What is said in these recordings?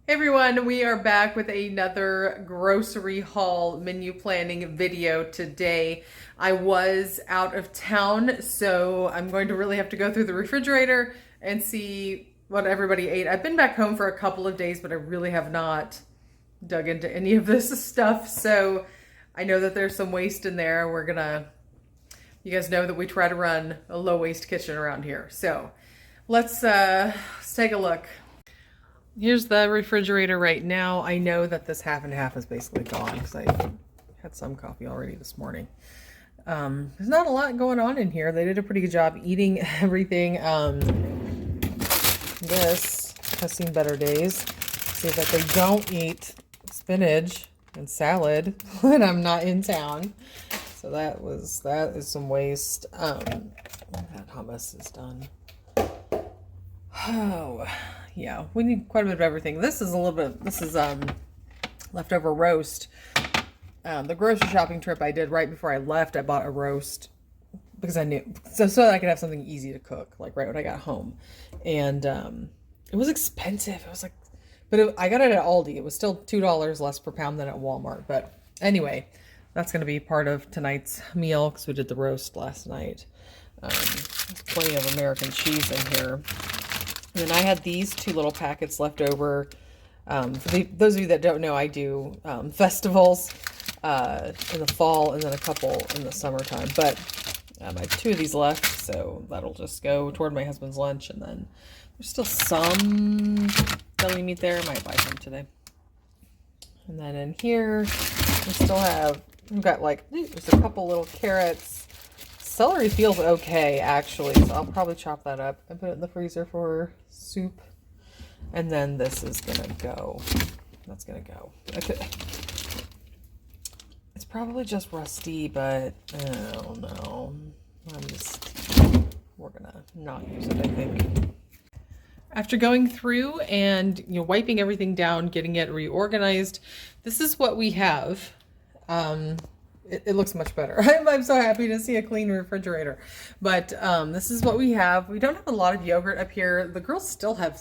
Hey everyone, we are back with another grocery haul menu planning video today. I was out of town, so I'm going to really have to go through the refrigerator and see what everybody ate. I've been back home for a couple of days, but I really have not dug into any of this stuff, so I know that there's some waste in there. You guys know that we try to run a low waste kitchen around here. So let's take a look. Here's the refrigerator right now. I know that this half and half is basically gone because I had some coffee already this morning. There's not a lot going on in here. They did a pretty good job eating everything. This has seen better days. See that they don't eat spinach and salad when I'm not in town. So that is some waste. That hummus is done. Oh, yeah, we need quite a bit of everything. This is leftover roast. The grocery shopping trip I did right before I left, I bought a roast because I knew, so that I could have something easy to cook, like right when I got home. And it was expensive. It was like, I got it at Aldi. It was still $2 less per pound than at Walmart. But anyway, that's going to be part of tonight's meal because we did the roast last night. There's plenty of American cheese in here. And then I had these two little packets left over. For those of you that don't know, I do festivals in the fall and then a couple in the summertime. But I have two of these left, so that'll just go toward my husband's lunch. And then there's still some deli meat there. I might buy some today. And then in here, we've got there's a couple little carrots. Celery feels okay, actually, so I'll probably chop that up and put it in the freezer for soup. And then this is gonna go. That's gonna go. Okay. It's probably just rusty, but I don't know. We're gonna not use it, I think. After going through and wiping everything down, getting it reorganized, this is what we have. It looks much better. I'm so happy to see a clean refrigerator. But this is what we have. We don't have a lot of yogurt up here. The girls still have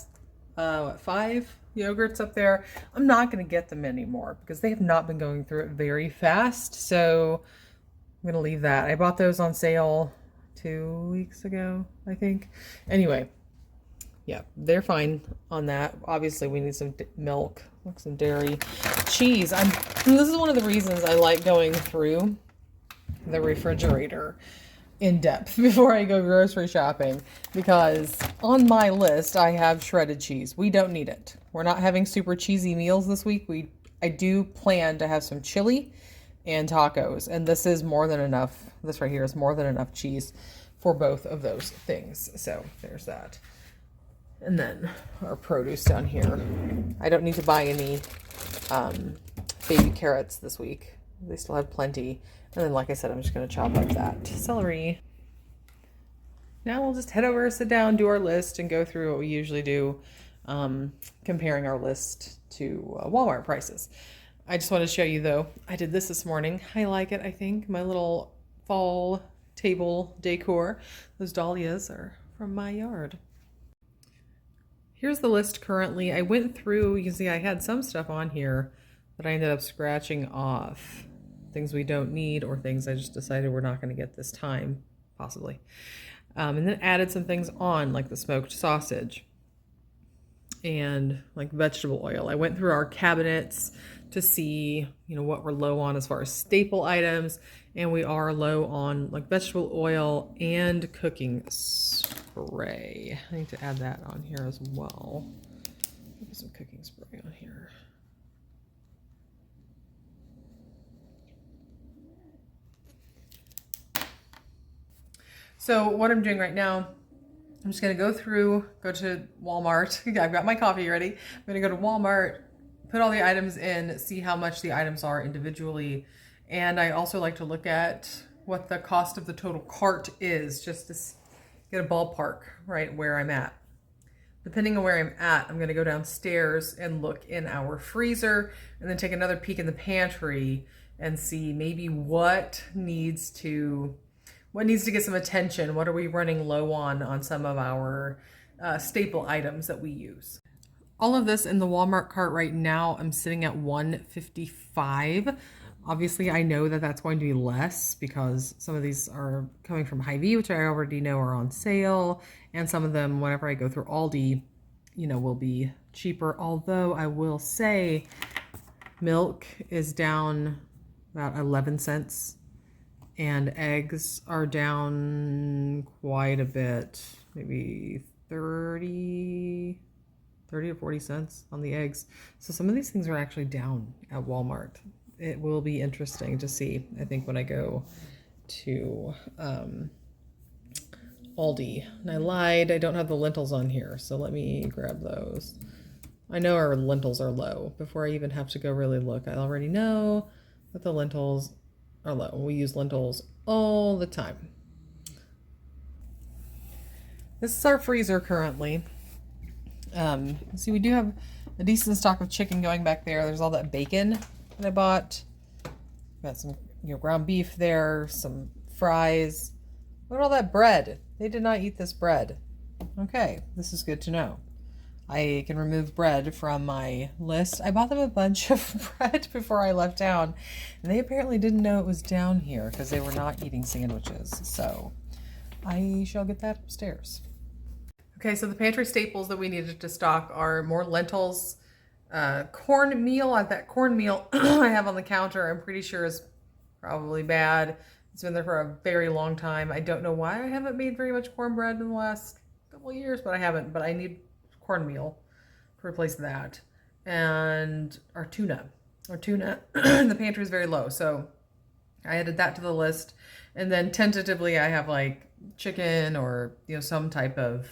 5 yogurts up there. I'm not going to get them anymore because they have not been going through it very fast. So I'm going to leave that. I bought those on sale 2 weeks ago, I think. Anyway, yeah, they're fine on that. Obviously, we need some milk, some dairy, cheese. This is one of the reasons I like going through the refrigerator in depth before I go grocery shopping, because on my list I have shredded cheese. We don't need it. We're not having super cheesy meals this week. I do plan to have some chili and tacos, and this is more than enough. This right here is more than enough cheese for both of those things. So there's that. And then our produce down here. I don't need to buy any baby carrots this week. They still have plenty. And then, like I said, I'm just going to chop up that celery. Now we'll just head over, sit down, do our list, and go through what we usually do, comparing our list to Walmart prices. I just want to show you, though, I did this morning. I like it, I think. My little fall table decor. Those dahlias are from my yard. Here's the list currently. I went through, you can see I had some stuff on here that I ended up scratching off. Things we don't need or things I just decided we're not going to get this time, possibly. And then added some things on, like the smoked sausage and like vegetable oil. I went through our cabinets to see, what we're low on as far as staple items. And we are low on like vegetable oil and cooking spray. I need to add that on here as well. Put some cooking spray on here. So what I'm doing right now, I'm just going to go to Walmart. I've got my coffee ready. I'm going to go to Walmart, put all the items in, see how much the items are individually. And I also like to look at what the cost of the total cart is, just to get a ballpark, right, where I'm at. Depending on where I'm at, I'm going to go downstairs and look in our freezer and then take another peek in the pantry and see maybe what needs to get some attention. What are we running low on some of our staple items that we use? All of this in the Walmart cart right now, I'm sitting at $155. Obviously, I know that that's going to be less because some of these are coming from Hy-Vee, which I already know are on sale, and some of them, whenever I go through Aldi, you know, will be cheaper. Although I will say milk is down about 11 cents and eggs are down quite a bit, maybe 30 or 40 cents on the eggs. So some of these things are actually down at Walmart. It will be interesting to see, I think, when I go to Aldi. And I lied, I don't have the lentils on here, so let me grab those. I know our lentils are low. Before I even have to go really look, I already know that the lentils are low. We use lentils all the time. This is our freezer currently. See, we do have a decent stock of chicken going back there. There's all that bacon that I bought. Got some, ground beef there, some fries. What about all that bread? They did not eat this bread. Okay, this is good to know. I can remove bread from my list. I bought them a bunch of bread before I left town, and they apparently didn't know it was down here because they were not eating sandwiches. So I shall get that upstairs. Okay, so the pantry staples that we needed to stock are more lentils, cornmeal. That cornmeal I have on the counter, I'm pretty sure is probably bad. It's been there for a very long time. I don't know why I haven't made very much cornbread in the last couple of years, but I haven't. But I need cornmeal to replace that. And our tuna. The pantry is very low, so I added that to the list. And then tentatively I have like chicken or some type of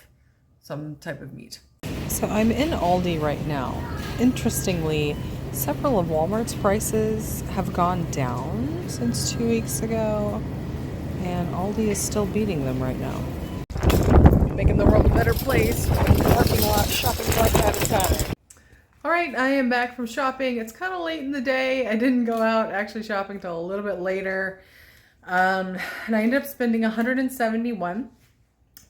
meat. So I'm in Aldi right now. Interestingly, several of Walmart's prices have gone down since 2 weeks ago, and Aldi is still beating them right now. Making the world a better place, parking lot, shopping cart at a time. All right, I am back from shopping. It's kind of late in the day. I didn't go out actually shopping till a little bit later. And I ended up spending $171.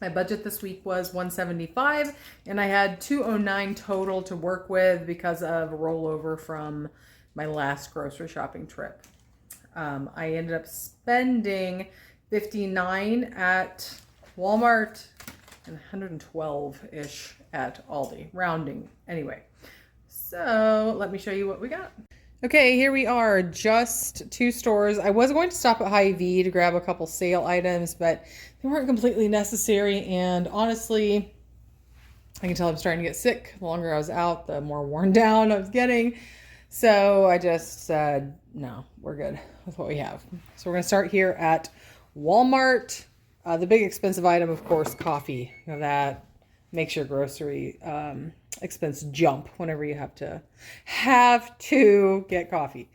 My budget this week was $175, and I had $209 total to work with because of a rollover from my last grocery shopping trip. I ended up spending $59 at Walmart and $112-ish at Aldi, rounding anyway. So let me show you what we got. Okay, here we are, just 2 stores. I was going to stop at Hy-Vee to grab a couple sale items, but they weren't completely necessary, and honestly, I can tell I'm starting to get sick. The longer I was out, the more worn down I was getting. So I just said, no, we're good with what we have. So we're gonna start here at Walmart. The big expensive item, of course, coffee. That makes your grocery expense jump whenever you have to get coffee.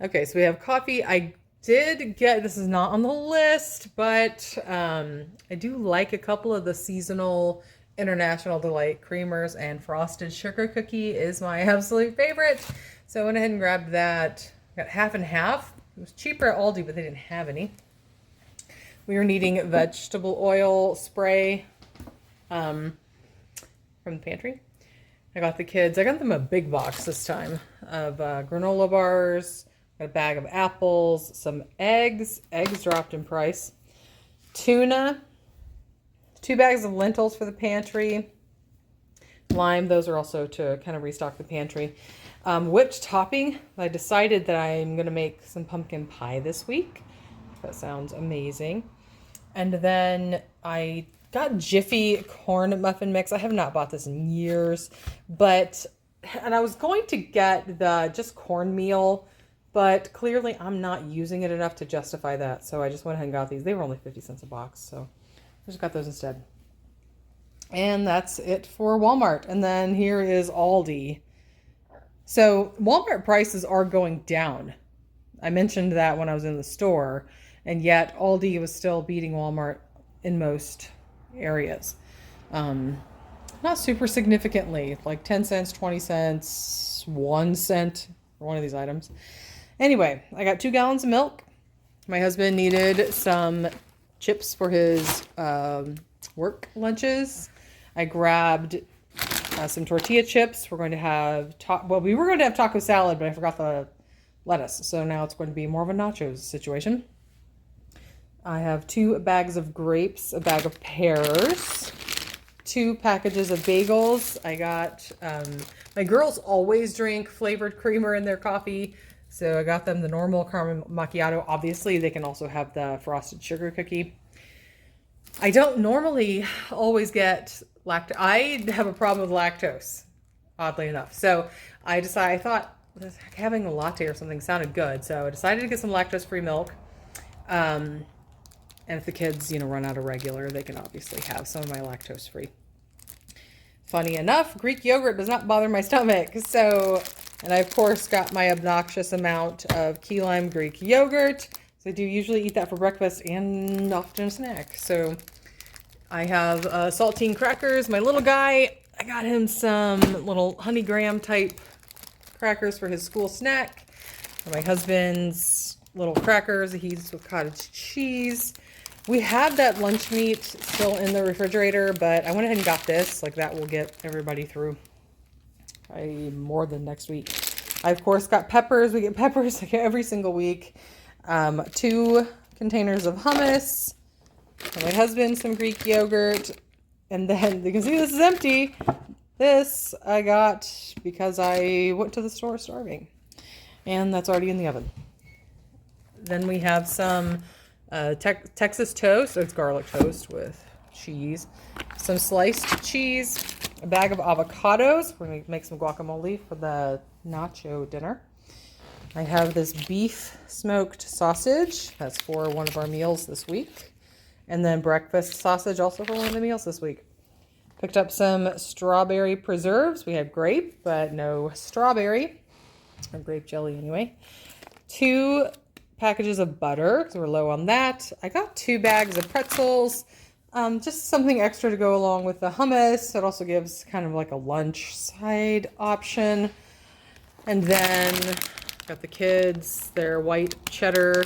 Okay, so we have coffee. I did get, this is not on the list, but I do like a couple of the seasonal International Delight creamers, and frosted sugar cookie is my absolute favorite. So I went ahead and grabbed that. Got half and half. It was cheaper at Aldi, but they didn't have any. We were needing vegetable oil spray from the pantry. I got them a big box this time of granola bars, got a bag of apples, some eggs. Eggs dropped in price. Tuna, 2 bags of lentils for the pantry. Lime, those are also to kind of restock the pantry. Whipped topping, I decided that I'm going to make some pumpkin pie this week. That sounds amazing. And then I got Jiffy corn muffin mix. I have not bought this in years, and I was going to get the just cornmeal, but clearly I'm not using it enough to justify that. So I just went ahead and got these. They were only 50 cents a box, so I just got those instead. And that's it for Walmart. And then here is Aldi. So Walmart prices are going down. I mentioned that when I was in the store, and yet Aldi was still beating Walmart in most areas. Not super significantly, like 10 cents, 20 cents, 1 cent for one of these items. Anyway, I got 2 gallons of milk. My husband needed some chips for his work lunches. I grabbed Some tortilla chips. We're going to have, we were going to have taco salad, but I forgot the lettuce. So now it's going to be more of a nachos situation. I have 2 bags of grapes, a bag of pears, 2 packages of bagels. I got, my girls always drink flavored creamer in their coffee. So I got them the normal caramel macchiato. Obviously, they can also have the frosted sugar cookie. I don't normally always get lactose. I have a problem with lactose, oddly enough. So I thought having a latte or something sounded good. So I decided to get some lactose-free milk. And if the kids, run out of regular, they can obviously have some of my lactose-free. Funny enough, Greek yogurt does not bother my stomach. So, and I, of course, got my obnoxious amount of key lime Greek yogurt. So I do usually eat that for breakfast and often a snack. So I have saltine crackers. My little guy, I got him some little honey graham type crackers for his school snack. My husband's little crackers he eats with cottage cheese. We have that lunch meat still in the refrigerator, but I went ahead and got this. Like, that will get everybody through probably more than next week. I, of course, got peppers. We get peppers like every single week. 2 containers of hummus. For my husband, some Greek yogurt. And then you can see this is empty. This I got because I went to the store starving. And that's already in the oven. Then we have some Texas toast. So it's garlic toast with cheese. Some sliced cheese. A bag of avocados. We're going to make some guacamole for the nacho dinner. I have this beef smoked sausage. That's for one of our meals this week. And then breakfast sausage also for one of the meals this week. Picked up some strawberry preserves. We have grape, but no strawberry. Or grape jelly anyway. 2 packages of butter, because we're low on that. I got 2 bags of pretzels. Just something extra to go along with the hummus. It also gives kind of like a lunch side option. And then got the kids their white cheddar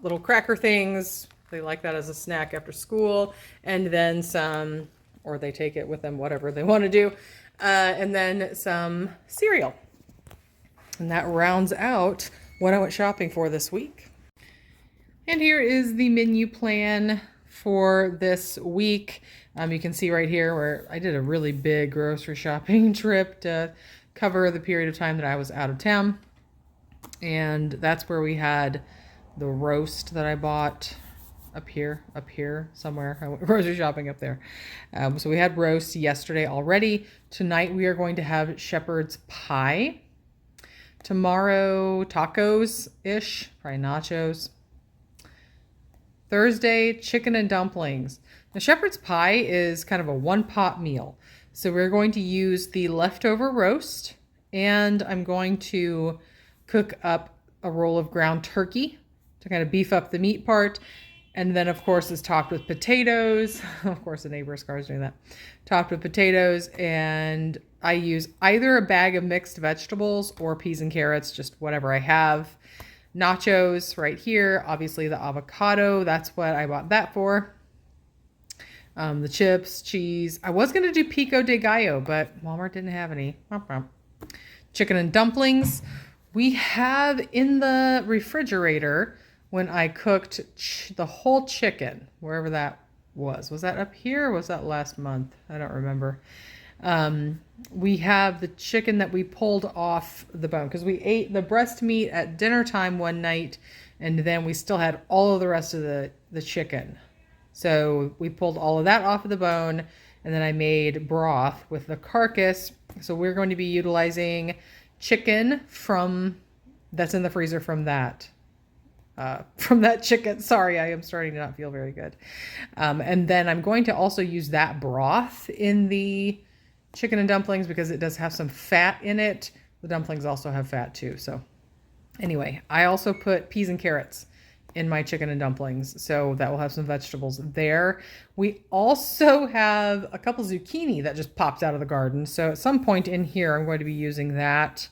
little cracker things. They like that as a snack after school. And then some, or they take it with them, whatever they want to do. And then some cereal. And that rounds out what I went shopping for this week. And here is the menu plan for this week. You can see right here where I did a really big grocery shopping trip to cover the period of time that I was out of town. And that's where we had the roast that I bought up here somewhere. I went grocery shopping up there. So we had roast yesterday already. Tonight we are going to have shepherd's pie. Tomorrow, tacos-ish, probably nachos. Thursday, chicken and dumplings. Now, shepherd's pie is kind of a one-pot meal. So we're going to use the leftover roast, and I'm going to cook up a roll of ground turkey to kind of beef up the meat part. And then, of course, it's topped with potatoes. Of course, the neighbor's car is doing that. Topped with potatoes, and I use either a bag of mixed vegetables or peas and carrots, just whatever I have. Nachos right here. Obviously, the avocado. That's what I bought that for. The chips, cheese. I was going to do pico de gallo, but Walmart didn't have any. Chicken and dumplings. We have in the refrigerator, when I cooked the whole chicken, wherever that was. Was that up here or was that last month? I don't remember. We have the chicken that we pulled off the bone because we ate the breast meat at dinner time one night, and then we still had all of the rest of the chicken. So we pulled all of that off of the bone, and then I made broth with the carcass. So we're going to be utilizing chicken that's in the freezer from that chicken. Sorry, I am starting to not feel very good. And then I'm going to also use that broth in the chicken and dumplings because it does have some fat in it. The dumplings also have fat too. So anyway, I also put peas and carrots in my chicken and dumplings. So that will have some vegetables there. We also have a couple zucchini that just popped out of the garden. So at some point in here, I'm going to be using that.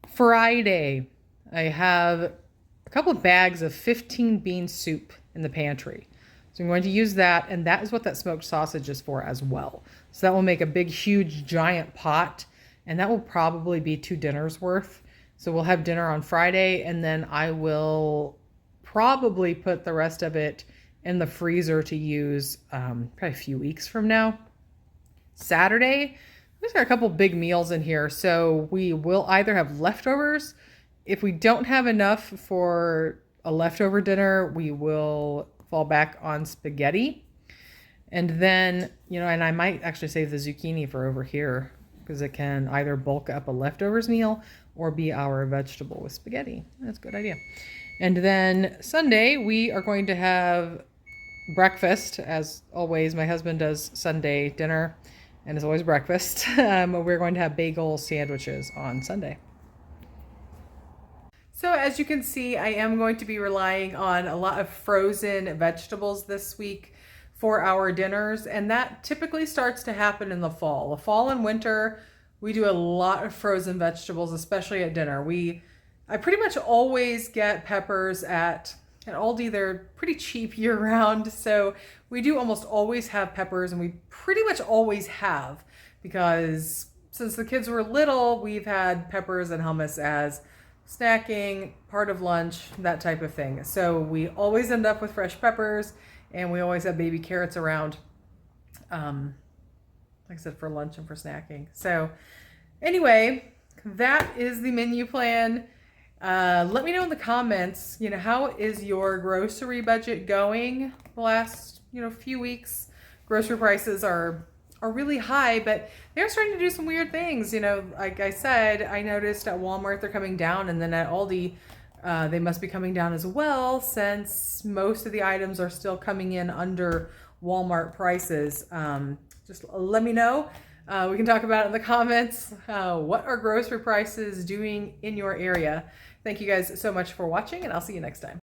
Friday, I have a couple of bags of 15 bean soup in the pantry. So I'm going to use that, and that is what that smoked sausage is for as well. So that will make a big, huge, giant pot, and that will probably be 2 dinners worth. So we'll have dinner on Friday, and then I will probably put the rest of it in the freezer to use probably a few weeks from now. Saturday, we've got a couple big meals in here, so we will either have leftovers. If we don't have enough for a leftover dinner, we will fall back on spaghetti. And then, you know, and I might actually save the zucchini for over here because it can either bulk up a leftovers meal or be our vegetable with spaghetti. That's a good idea. And then Sunday, we are going to have breakfast. As always, my husband does Sunday dinner, and it's always breakfast. We're going to have bagel sandwiches on Sunday. So as you can see, I am going to be relying on a lot of frozen vegetables this week for our dinners, and that typically starts to happen in the fall. The fall and winter, we do a lot of frozen vegetables, especially at dinner. I pretty much always get peppers at Aldi. They're pretty cheap year round, so we do almost always have peppers, and we pretty much always have, because since the kids were little, we've had peppers and hummus as snacking, part of lunch, that type of thing. So we always end up with fresh peppers, and we always have baby carrots around, like I said, for lunch and for snacking. So anyway, that is the menu plan. Let me know in the comments, you know, how is your grocery budget going the last, few weeks? Grocery prices are really high, but they're starting to do some weird things. Like I said, I noticed at Walmart they're coming down, and then at Aldi, they must be coming down as well, since most of the items are still coming in under Walmart prices. Just let me know. We can talk about it in the comments. What are grocery prices doing in your area? Thank you guys so much for watching, and I'll see you next time.